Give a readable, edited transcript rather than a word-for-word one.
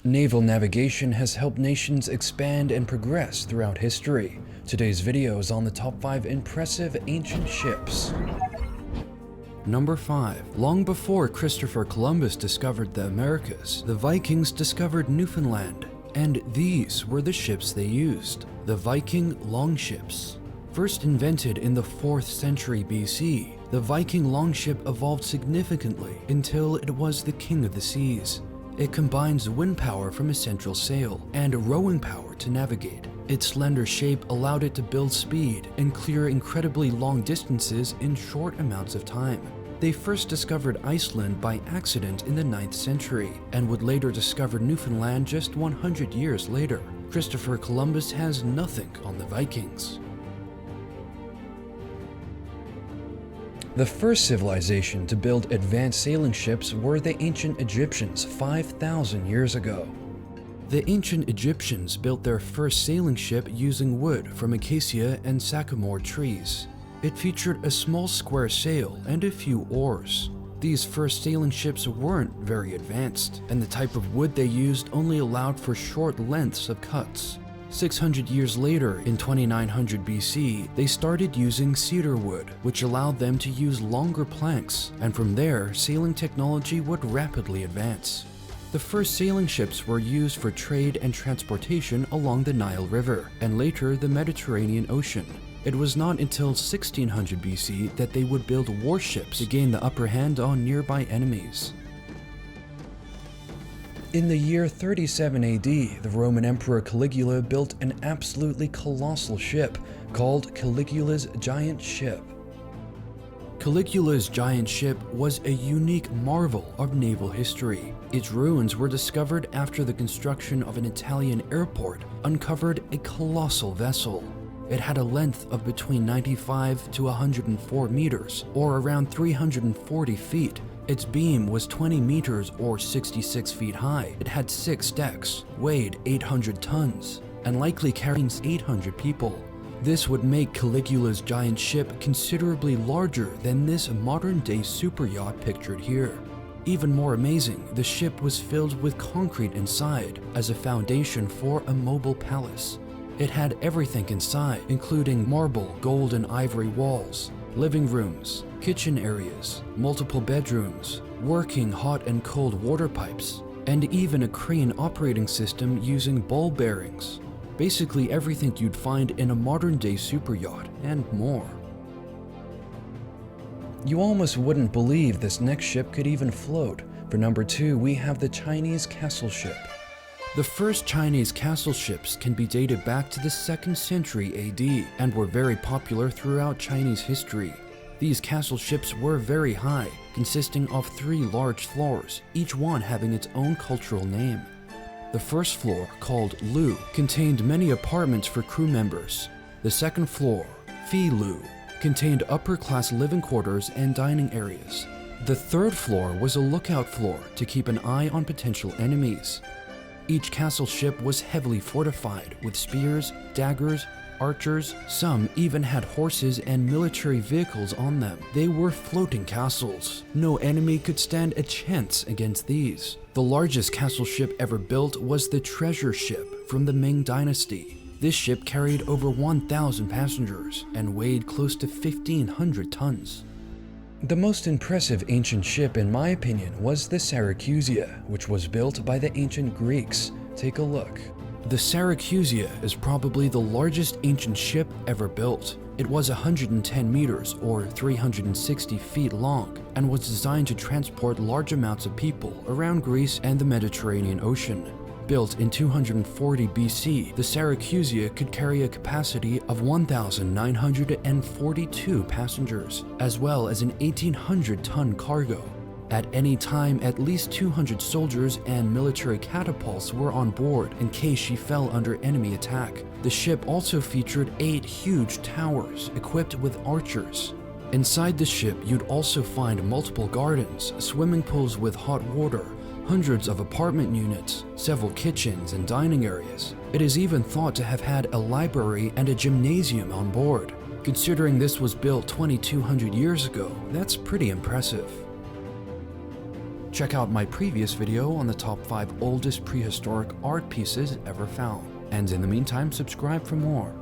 Naval navigation has helped nations expand and progress throughout history. Today's video is on the top 5 impressive ancient ships. Number 5. Long before Christopher Columbus discovered the Americas, the Vikings discovered Newfoundland, and these were the ships they used, the Viking longships. First invented in the 4th century BC, the Viking longship evolved significantly until it was the king of the seas. It combines wind power from a central sail and rowing power to navigate. Its slender shape allowed it to build speed and clear incredibly long distances in short amounts of time. They first discovered Iceland by accident in the 9th century and would later discover Newfoundland just 100 years later. Christopher Columbus has nothing on the Vikings. The first civilization to build advanced sailing ships were the ancient Egyptians 5,000 years ago. The ancient Egyptians built their first sailing ship using wood from acacia and sycamore trees. It featured a small square sail and a few oars. These first sailing ships weren't very advanced, and the type of wood they used only allowed for short lengths of cuts. 600 years later, in 2900 BC, they started using cedar wood, which allowed them to use longer planks, and from there, sailing technology would rapidly advance. The first sailing ships were used for trade and transportation along the Nile River, and later the Mediterranean Ocean. It was not until 1600 BC that they would build warships to gain the upper hand on nearby enemies. In the year 37 AD, the Roman Emperor Caligula built an absolutely colossal ship called Caligula's Giant Ship. Caligula's giant ship was a unique marvel of naval history. Its ruins were discovered after the construction of an Italian airport uncovered a colossal vessel. It had a length of between 95 to 104 meters, or around 340 feet. Its beam was 20 meters or 66 feet high. It had 6 decks, weighed 800 tons, and likely carrying 800 people. This would make Caligula's giant ship considerably larger than this modern-day superyacht pictured here. Even more amazing, the ship was filled with concrete inside as a foundation for a mobile palace. It had everything inside, including marble, gold, and ivory walls, living rooms, kitchen areas, multiple bedrooms, working hot and cold water pipes, and even a crane operating system using ball bearings. Basically everything you'd find in a modern-day superyacht, and more. You almost wouldn't believe this next ship could even float. For number 2, we have the Chinese castle ship. The first Chinese castle ships can be dated back to the 2nd century AD and were very popular throughout Chinese history. These castle ships were very high, consisting of 3 large floors, each one having its own cultural name. The first floor, called Lu, contained many apartments for crew members. The second floor, Fi Lu, contained upper-class living quarters and dining areas. The third floor was a lookout floor to keep an eye on potential enemies. Each castle ship was heavily fortified with spears, daggers, archers. Some even had horses and military vehicles on them. They were floating castles. No enemy could stand a chance against these. The largest castle ship ever built was the treasure ship from the Ming Dynasty. This ship carried over 1,000 passengers and weighed close to 1,500 tons. The most impressive ancient ship, in my opinion, was the Syracusia, which was built by the ancient Greeks. Take a look. The Syracusia is probably the largest ancient ship ever built. It was 110 meters or 360 feet long and was designed to transport large amounts of people around Greece and the Mediterranean Ocean. Built in 240 BC, the Syracusia could carry a capacity of 1,942 passengers, as well as an 1,800-ton cargo. At any time, at least 200 soldiers and military catapults were on board in case she fell under enemy attack. The ship also featured 8 huge towers equipped with archers. Inside the ship, you'd also find multiple gardens, swimming pools with hot water, hundreds of apartment units, several kitchens and dining areas. It is even thought to have had a library and a gymnasium on board. Considering this was built 2,200 years ago, that's pretty impressive. Check out my previous video on the top 5 oldest prehistoric art pieces ever found. And in the meantime, subscribe for more.